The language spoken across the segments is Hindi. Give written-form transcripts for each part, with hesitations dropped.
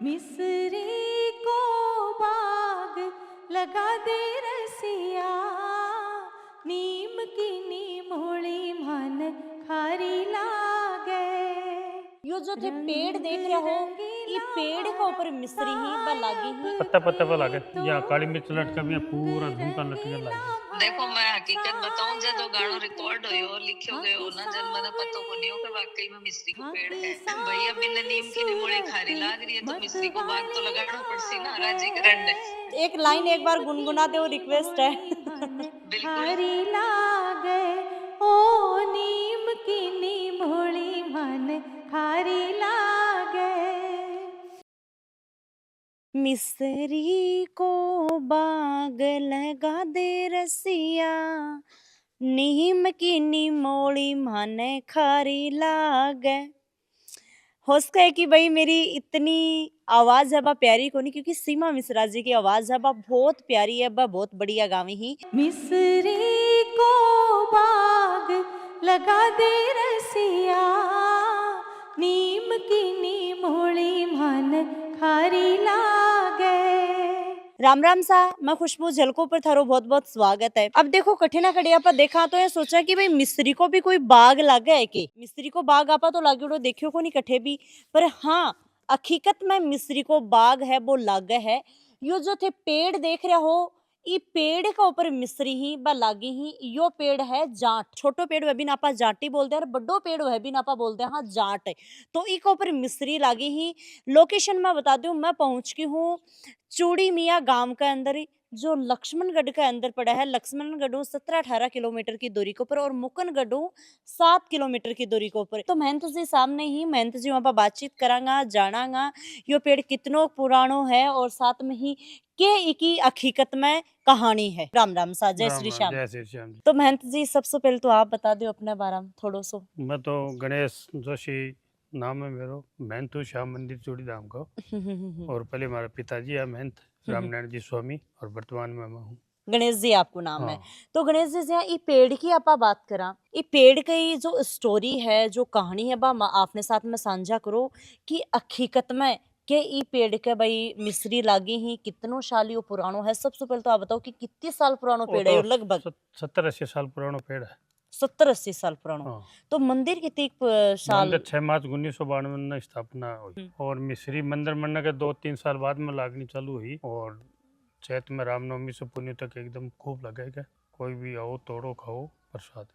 मिस्री को बाग लगा दे रसिया, नीम की नीमोड़ी मन खारी लागे। यो जो थे पेड़ देख रहे हो, ये पेड़ के ऊपर मिस्री ही बा लागी ही। पत्ता पत्ता पर लागे यहाँ काली मिर्च लटका भी है, पूरा झुमका लटके लागे। देखो मैं हकीकत बताऊं, जो गानो रिकॉर्ड हो लिखो गयो ना, जन मैंने पता को नहीं हो कि वाकई में मिस्री को पेड़ है। भैया बिना नीम की निमोड़ी खारी लाग रही है तो मिस्री को बाग तो लगाना पड़सी ना, राजी करण ने। एक लाइन एक बार गुनगुना दे, वो रिक्वेस्ट है। खारी लागे ओ नीम की निमोड़ी मन खारी लागे। मिस्री को बाग लगा दे रसिया, नीम की निमोड़ी माने खारी लागे। हो सके है कि भाई मेरी इतनी आवाज है बा प्यारी को नहीं, क्योंकि सीमा मिश्रा जी की आवाज है बा बहुत प्यारी है, बा बहुत बढ़िया गावी ही। मिस्री को बाग लगा दे रसिया, नीम की निमोड़ी मन खारी लागे। राम राम सा, मैं खुशबू झलको पर थारो बहुत बहुत स्वागत है। अब देखो कठिना कड़ी आपा देखा तो ये सोचा कि भाई मिस्री को भी कोई बाग लागे है कि मिस्री को बाग आपा तो लागेड़ो देखियो को नहीं कठे भी, पर हाँ हकीकत में मिस्री को बाग है वो लागे है। यो जो थे पेड़ देख रहे हो, ई पेड़ के ऊपर मिस्री ही बा लागी ही। यो पेड़ है जाट, छोटो पेड़ वह भी नापा जाटी बोलते हैं और बड़ो पेड़ वह भी नापा बोलते हैं हाँ जाट है। तो ई के ऊपर मिस्री लागी ही। लोकेशन मैं बता दूं, मैं पहुंच की हूँ चूड़ी मियाँ गांव के अंदर ही, जो लक्ष्मणगढ़ के अंदर पड़ा है। लक्ष्मणगढ़ 17-18 किलोमीटर की दूरी के ऊपर और मुकनगढ़ 7 किलोमीटर की दूरी के ऊपर। तो महंत जी सामने ही, महंत जी वहां पर बातचीत करांगा, जानांगा यो पेड़ कितनो पुरानो है और साथ में ही के इकी हकीकत में कहानी है। राम राम सा, जय श्री श्याम। जय श्री श्याम जी। तो महंत जी सबसे पहले तो आप बता दो अपने बारे में थोड़ो सो। मैं तो गणेश जोशी नाम है मेरा, महंत हूँ श्याम मंदिर चूड़ी धाम का। और पहले हमारे पिताजी है महंत रामनारायण जी स्वामी, और वर्तमान में मैं हूँ। गणेश जी आपको नाम है। हाँ। तो गणेश जी से ये पेड़ की आप बात करा, ये पेड़ की जो स्टोरी है, जो कहानी है बा आपने साथ में साझा करो कि हकीकत में के ई पेड़ के भाई मिस्री लागी ही कितनो साल यो पुरानो है। सबसे पहले तो आप बताओ कि कितने साल पुरानो पेड़ है यो? लगभग 70-80 साल पुराना पेड़ है। 70-80 साल पुरानो। हाँ। तो मंदिर कितनी साल? मंदिर 6 मार्च 1992 में स्थापना हुई, और मिस्री मंदिर बनने के 2-3 साल बाद में लागनी चालू हुई। और चैत में रामनवमी से पुण्य तक एकदम खूब लगेगा, कोई भी आओ तोड़ो खाओ प्रसाद।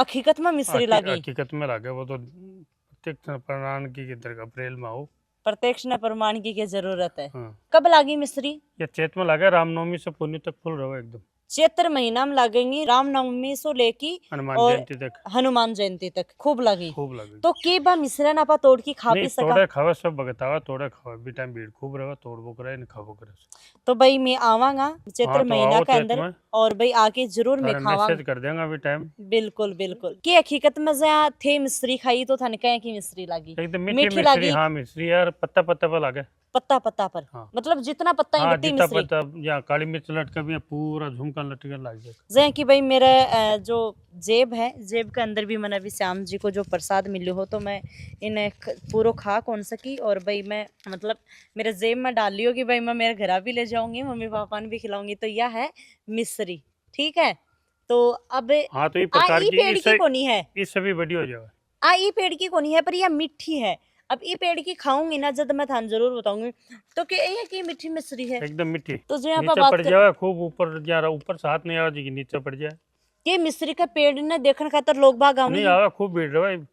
हकीकत में मिस्री लागी? हकीकत में लागे, वो तो प्रत्यक्ष प्रमाण की तरह अप्रैल में आओ। प्रत्यक्ष न प्रमाण की जरूरत है। हाँ। कब लागी मिस्री? ये चैत में लागे, रामनवमी से पुण्य तक फुल रहो एकदम। चैत्र महीना में लगेंगी, रामनवमी से लेके हनुमान और जयंती तक। हनुमान जयंती तक खूब लगी। खूब लगी। तो के बा मिश्रण आपा तोड़ की खा नहीं, पी सका? तोड़े खावा सब भगतावा, तोड़े खावा भी टाइम भीड़ खूब रहा, तोड़बो करे न खाबो करे। तो भाई मैं आवांगा चैत्र हाँ, तो महीना आओ के चैत अंदर, में। और भाई आके जरूर मैं खावांगा। मैसेज कर देंगे अभी टाइम। बिल्कुल बिल्कुल। के हकीकत में जहाँ थे मिश्री खाई तो थाने कहे की मिश्री लागी? एकदम मीठी मिस्री। लागी? हाँ मिस्री यार, पत्ता पत्ता पर लागे। पत्ता पत्ता पर। हाँ। मतलब जितना पत्ता है हाँ, इतनी जितना मिश्री। पत्ता यहाँ काली मिर्च लटका भी है, पूरा झुमका लटके लग जाए। जैसे कि भाई मेरा जो जेब है, जेब के अंदर भी मैंने अभी श्याम जी को जो प्रसाद मिले हो, तो मैं इन्हें पूरा खा कौन सकी। और भाई मैं मतलब मेरे जेब में डाल लियो कि भाई मैं मेरे घर भी ले जाऊंगी, मम्मी पापा ने भी खिलाऊंगी। तो यह है मिस्री, ठीक है। तो अब हाँ, तो ये प्रकार की पेड़ की कोनी है, इससे भी बड़ी हो जाए। ई पेड़ की कोनी है, पर यह मीठी है। अब ये पेड़ की खाऊंगी ना जब मैं थान जरूर बताऊंगी। तो के ये की मीठी मिस्री है एकदम मीठी। तो जो यहाँ नीचे बात पड़ जाए खूब, ऊपर जा रहा, ऊपर से हाथ नहीं आवा जी, नीचे पड़ जाए। के मिस्री का पेड़ ने देखने खातर लोग बाग नहीं आवा, खूब भीड़ रहा,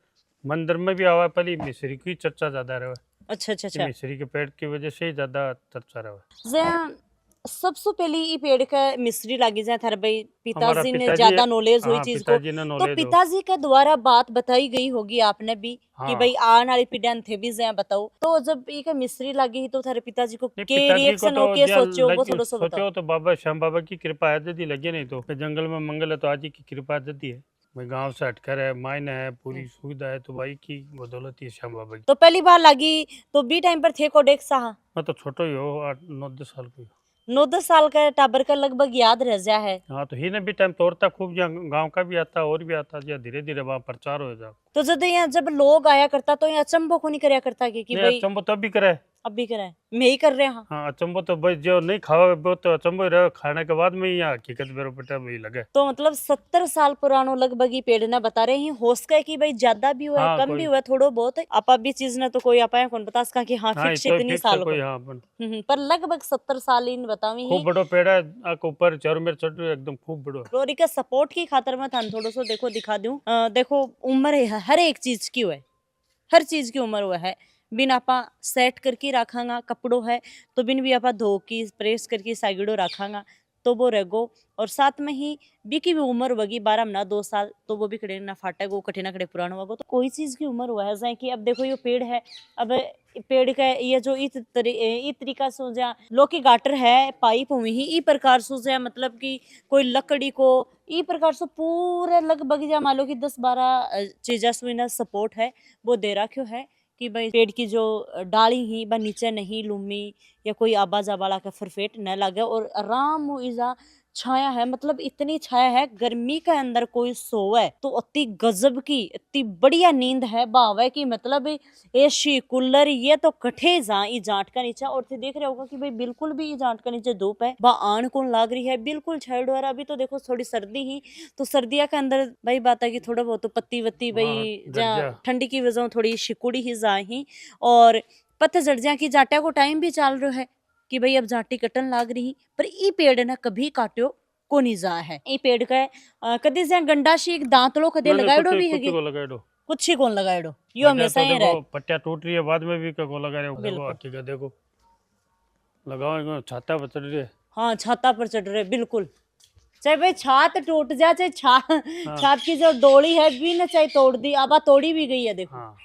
मंदिर में भी आवा। पहले मिस्री की चर्चा ज्यादा रहा। अच्छा अच्छा अच्छा। मिस्री के पेड़ की वजह से ही ज्यादा चर्चा रहा। जहाँ सबसे पहले ये पेड़ का मिस्री लागी जाए थारे भाई हमारा पिताजी ने पिताजी- ज्यादा नॉलेज हुई हाँ, चीज को। पिताजी ने तो knowledge हो। पिताजी के द्वारा बात बताई गई होगी आपने भी कि हाँ। भाई आने वाली पीढ़ियां थे भी जहाँ बताओ। तो जब ये मिस्री लगी तो थारे पिताजी को नहीं, के पिताजी को रिएक्शन तो हो के ज्या सोचो, वो लगी- थोड़ा सा बताओ। सोचो तो बाबा श्याम बाबा की कृपा है दीदी, लगे नहीं तो जंगल में मंगल है तो आज ही की कृपा दीदी है। मैं गांव से हटकर है, मायने है, पूरी सुविधा है, तो भाई की बदौलत ही श्याम बाबा की। तो पहली बार लगी तो बी टाइम पर थे को देख सा? मैं तो छोटो ही हो, 8-9-10 साल को। 9-10 साल का टाबर का लगभग याद रह जा है। हाँ, तो ही ने भी टाइम तोड़ता खूब, यहाँ गांव का भी आता और भी आता, या धीरे धीरे वहाँ प्रचार हो जाए। तो जब यहाँ जब लोग आया करता तो यहाँ अचंभो को नहीं करया करता कि नहीं, भाई अचंभो तब भी करे अब भी कराए मैं ही कर रहे हाँ। हाँ अचंबो तो भाई जो नहीं खावा वो तो अचंबो ही रहे, खाने के बाद में ही यहाँ हकीकत मेरे बेटा वही लगे। तो मतलब 70 साल पुरानो लगभग ही पेड़ ना बता रहे हैं, हो सका है कि भाई ज्यादा भी हुआ है हाँ कम भी कोई हुआ है थोड़ो बहुत है, आपा भी चीज ना तो कोई आपा कौन बता सका कि हाँ हाँ फिक्स तो इतनी फिक्स है साल को। कोई हाँ अपन पर लगभग 70 साल इन बतावी खूब ही। बड़ो पेड़ है, आके ऊपर चारों मेरे चढ़ रहे एकदम खूब बड़ो है। रोरी का सपोर्ट की खातर मैं थान थोड़ो सो देखो दिखा दूं, देखो उम्र है हर एक चीज की है, हर चीज की उम्र हुआ है। बिन आपा सेट करके रखांगा कपड़ो है तो बिन भी आपा धो की प्रेस करके साइडो रखांगा तो वो रगो। और साथ में ही बी की भी उम्र होगी 12 महीना 2 साल तो वो भी खड़े ना फाटे गो कठे ना खड़े पुराना होगा तो कोई चीज की उम्र हुआ है जैसे कि अब देखो ये पेड़ है, अब पेड़ का ये जो इस तरीका से जा लोकी गाटर है पाइप हुई ही ई प्रकार से जा मतलब कि कोई लकड़ी को ई प्रकार से पूरे लगभग जा मान लो कि 10-12 चीजा से सपोर्ट है वो दे रखो है कि भाई पेड़ की जो डाली ही बा नीचे नहीं लूमी या कोई आबा जाबाला का फरफेट न लगे और आराम इजा छाया है, मतलब इतनी छाया है गर्मी के अंदर कोई सोए तो अति गजब की इतनी बढ़िया नींद है बावे की मतलब एसी कूलर ये तो कठे जा ई जाट का नीचे। और थे देख रहे होगा कि भाई बिल्कुल भी ई जाट का नीचे धूप है बा आन कौन लाग रही है बिल्कुल छेड़ हो रहा। अभी तो देखो थोड़ी सर्दी ही तो सर्दिया के अंदर भाई बात है कि थोड़ा बहुत तो पत्ती वत्ती हाँ भाई डर जा जा ठंडी की वजह थोड़ी शिकुड़ी ही जा ही और पतझड़ जा की जाटा को टाइम भी चल रहा है कि भाई अब जाटी कटन लाग रही पर ई पेड़ ना कभी काट्यो को नहीं जा है। ई पेड़ का कदी से गंडाशी एक दांतलो कदे मैंने लगाएड़ो कुछ भी कुछ है को लगाए दो कुछ ही कौन लगाएड़ो यो वजह हमेशा तो ही देखो रहे। पट्टियां टूट रही है बाद में भी को लगा रहे हो, देखो बिल्कुल हकीकत देखो लगाओ छाता पर चढ़ रही है। हाँ छाता पर चढ़ रहे बिल्कुल, चाहे भाई छात टूट जाए चाहे हाँ छात की जो डोली है भी ना चाहे तोड़ दी अब तोड़ी भी गई है देखो हाँ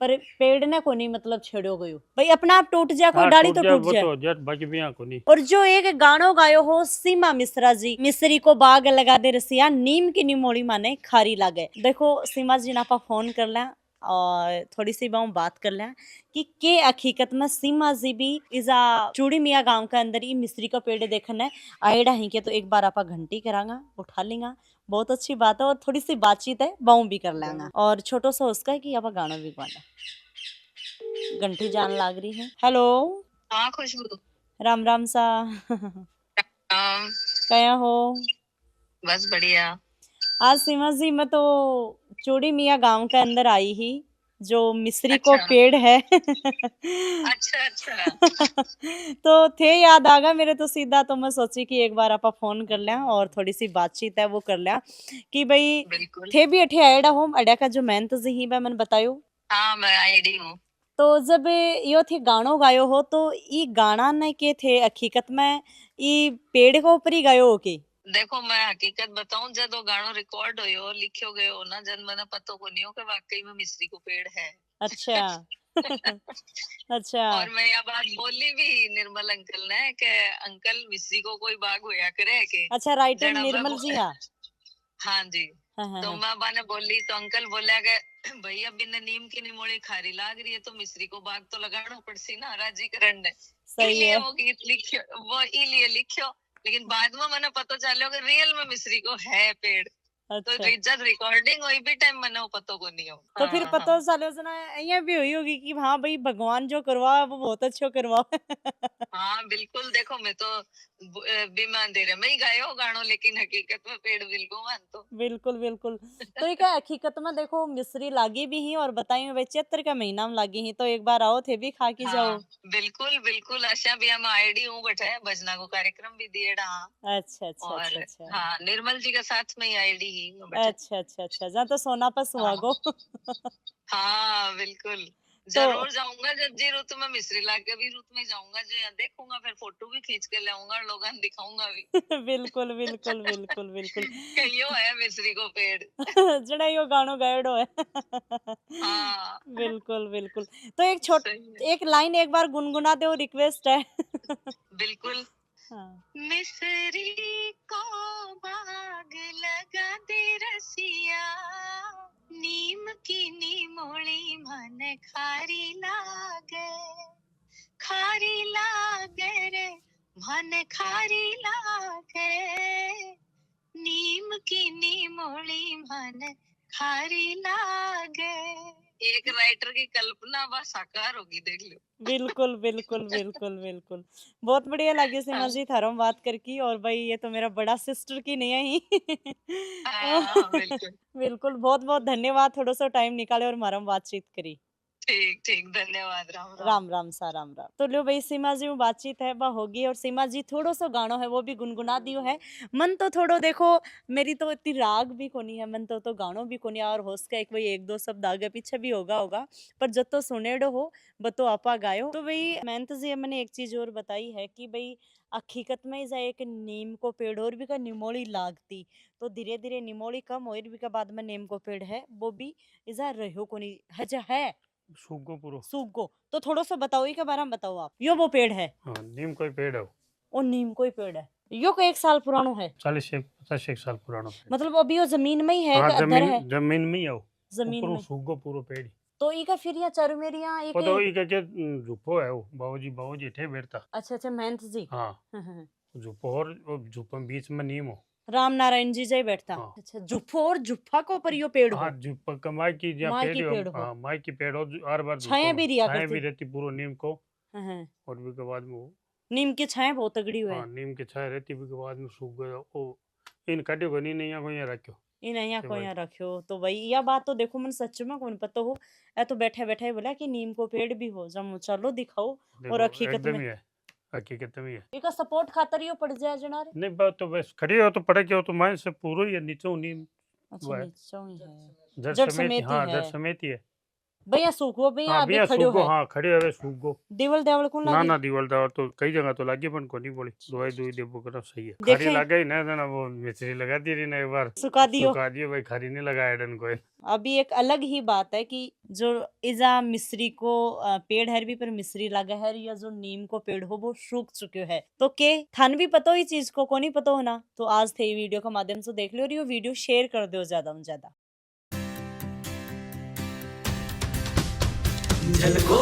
पर पेड़ ने को नहीं मतलब छेड़ो गयो भाई अपना आप टूट जाए कोई हाँ डाली टूट तो जाए टूट वो जाए। तो जट बाकी भी यहाँ को नहीं। और जो एक गानो गायो हो सीमा मिश्रा जी मिस्री को बाग लगा दे रसिया नीम की निमोड़ी माने खारी लागे। देखो सीमा जी ना फोन कर लें और थोड़ी सी बात कर लें कि के हकीकत में सीमा जी भी इजा चूड़ी मिया गांव के अंदर ही मिस्री का पेड़ देखना है आएडा ही के तो एक बार आपा घंटी करांगा उठा लेंगा बहुत अच्छी बात है और थोड़ी सी बातचीत है बाऊ भी कर लेंगा और छोटो सा उसका है कि आपा गाना भी गाना घंटी जान लाग रही है। हेलो हाँ खुशबू। राम राम सा um, कया हो बस बढ़िया। आज सीमा जी मैं तो चूड़ी मिया गांव के अंदर आई ही जो मिस्री को अच्छा पेड़ है अच्छा अच्छा। तो थे याद आ गया मेरे तो सीधा तो मैं सोची कि एक बार आप फोन कर लें और थोड़ी सी बातचीत है वो कर लें कि भाई बिल्कुल। थे भी अठे आएडा होम अड्या का जो मेहनत जी ही मैंने बतायो हाँ मैं आईडी हूँ। तो जब यो थे गानो गायो हो तो ई गाना ने के थे हकीकत में ई पेड़ को ऊपर ही गायो हो के देखो मैं हकीकत बताऊं जब वो गानो रिकॉर्ड हो लिखो गयो ना जन मैंने पतो को नहीं हो कि वाकई में मिस्री को पेड़ है। अच्छा अच्छा और मैं यह बात बोली भी निर्मल अंकल ने कि अंकल मिस्री को कोई बाग होया करे के अच्छा राइटर जना मैं निर्मल जी हाँ हाँ जी। हाँ तो हाँ मैं बाने बोली तो अंकल बोला कि भैया बिना नीम की निमोड़ी खारी लाग रही है तो मिस्री को बाग तो लगाना पड़सी ना राजीकरण ने सही इसलिए है वो गीत लिखियो वो इलिए लिखियो। लेकिन बाद में मैंने पता चलो कि रियल में मिस्री को है पेड़ तो अच्छा जब रिकॉर्डिंग हुई भी टाइम मैंने वो पता को नहीं हो। तो फिर हाँ, पता हाँ। चलो सुना ये भी हुई होगी कि हाँ भाई भगवान जो करवा वो बहुत अच्छा करवा हाँ बिल्कुल देखो मैं तो बीमा अंधेरे में ही गायो गानो लेकिन हकीकत में पेड़ बिल्कुल मान तो बिल्कुल बिल्कुल तो ये क्या हकीकत में देखो मिस्री लागी भी ही और बताई भाई चैत्र का महीना में लागी ही तो एक बार आओ थे भी खा के जाओ। हाँ बिल्कुल बिल्कुल आशा भी हम आईडी हूँ बैठे भजना को कार्यक्रम भी दिए हाँ। अच्छा अच्छा और अच्छा अच्छा हाँ निर्मल जी के साथ में ही आईडी ही वो बैठे। अच्छा अच्छा अच्छा जहाँ तो सोना पर सुहागो हाँ बिल्कुल तो जरूर जाऊंगा जब जी रुत में मिस्री ला के भी रुत में जाऊंगा जो यहाँ देखूंगा फिर फोटो भी खींच के लाऊंगा और लोगों दिखाऊंगा भी बिल्कुल बिल्कुल बिल्कुल बिल्कुल कहियो है मिस्री को पेड़। जड़ा यो गानो गायडो है हाँ बिल्कुल बिल्कुल तो एक सही है। एक लाइन एक बार गुनगुना दो रिक्वेस्ट है बिल्कुल। हाँ मिस्री को बाग लगा दे रसिया नीम की निमोड़ी मन खारी लागे रे मन खारी लागे नीम की निमोड़ी मन खारी लागे एक राइटर की कल्पना बस साकार होगी, देख लो। बिल्कुल बिल्कुल बिल्कुल बिल्कुल। बहुत बढ़िया लगी सीमा हाँ जी थारों बात करके, और भाई ये तो मेरा बड़ा सिस्टर की नहीं है ही। हाँ, बिल्कुल। बिल्कुल, बहुत बहुत धन्यवाद, थोड़ा सा टाइम निकाले और हमारा बातचीत करी। ठीक ठीक, धन्यवाद। राम राम। राम राम सा राम राम। तो लो भाई सीमा जी बातचीत है वह होगी, और सीमा जी थोड़ो सो गानो है वो भी गुनगुना दियो है। मन तो थोड़ो देखो, मेरी तो इतनी राग भी कोनी है, मन तो गानो भी कोनी, और होस का एक भाई एक दो शब्द आगे पीछे भी होगा, पर जब तो सुनेड़ो हो बतो आपा गायो। तो भाई मेहनत जी मैंने एक चीज और बताई है कि भाई हकीकत में इजा एक नीम को पेड़ और भी का निमोली लागती, तो धीरे धीरे निमोली कम और भी का बाद में नीम को पेड़ है वो भी इजा रहो कोनी हजा है सूगो पूरो। सूगो। तो थोड़ा सा बताओ इसके बारे में, बताओ आप। यो वो पेड़ है, हाँ, नीम कोई पेड़ है, और नीम कोई पेड़ है, यो को 1 साल पुरानो है, 40 से 50 साल पुराना पेड़। मतलब अभी वो जमीन में ही है हाँ, कि अदर है? जमीन में ही आओ, जमीन पूरो में। सूगो पूरो पेड़। तो इका फिर यहाँ चारू मेरी यहाँ एक पता होई के झुप्पो है वो, बाबूजी ठे बैठता। अच्छा अच्छा मेहनत जी। हाँ, झुप्पो और वो झुप्पो में बीच में नीम हो। राम नारायण जी जय बैठता। हाँ। अच्छा जुफो और जुफा को पर यो पेड़ हो। हाँ, झुप्पो कमाई की जहाँ माई पेड़ की हो। पेड़ हो। हाँ, माई की पेड़ हो, हर बार छाया भी रिया छाया करती। भी रहती पूरो नीम को। हाँ, और भी के बाद में वो, नीम की छाया बहुत तगड़ी हुई हाँ, है। नीम की छाया रहती, भी के बाद में सूख गया वो। इन काटियो को नहीं यहाँ को यहाँ रखो। इन यहाँ तो को भाई। यहाँ रखो, तो भाई यह बात तो देखो मन सच में कौन पता हो। ऐ तो बैठे बैठे बोला कि नीम को पेड़ भी हो, जब चलो दिखाओ। और देखो हकीकत एकदम में ही है, हकीकत में ही है। इका सपोर्ट खातर यो पड़ जाए जनारे। नहीं बात तो बस खड़ी हो तो पड़े क्या हो, तो माइन से पूरो ही है, नीचे नीम अच्छा वो है। नीचों ही है, जड़ जड़ समेत, समेत ही हाँ, है। जड़ समेत ही है। भैया सूखो भैया हाँ, अभी बिया खड़ियो सूगो, है। हाँ, खड़े हवे सूगो। देवल देवल कौन ना लागी? ना, दीवाल दावर तो कई जगह तो लागी, पण कोनी बोली दवाई दुई देबो करो सही है। देखे? खारी लगा ही ना वो मिस्त्री लगा दी रही ना एक बार। सुखा दियो। सुखा दियो भाई, खारी नहीं लगाया डन कोई। अभी एक अलग ही बात है कि जो इजा मिस्री को पेड़ है भी पर मिस्री लगा है, या जो नीम को पेड़ हो वो सूख चुके है। तो के थान भी पता हो ये चीज को नहीं पता हो ना, तो आज थे वीडियो के माध्यम से देख लो, और ये वीडियो शेयर कर दो ज्यादा में ज्यादा। झलको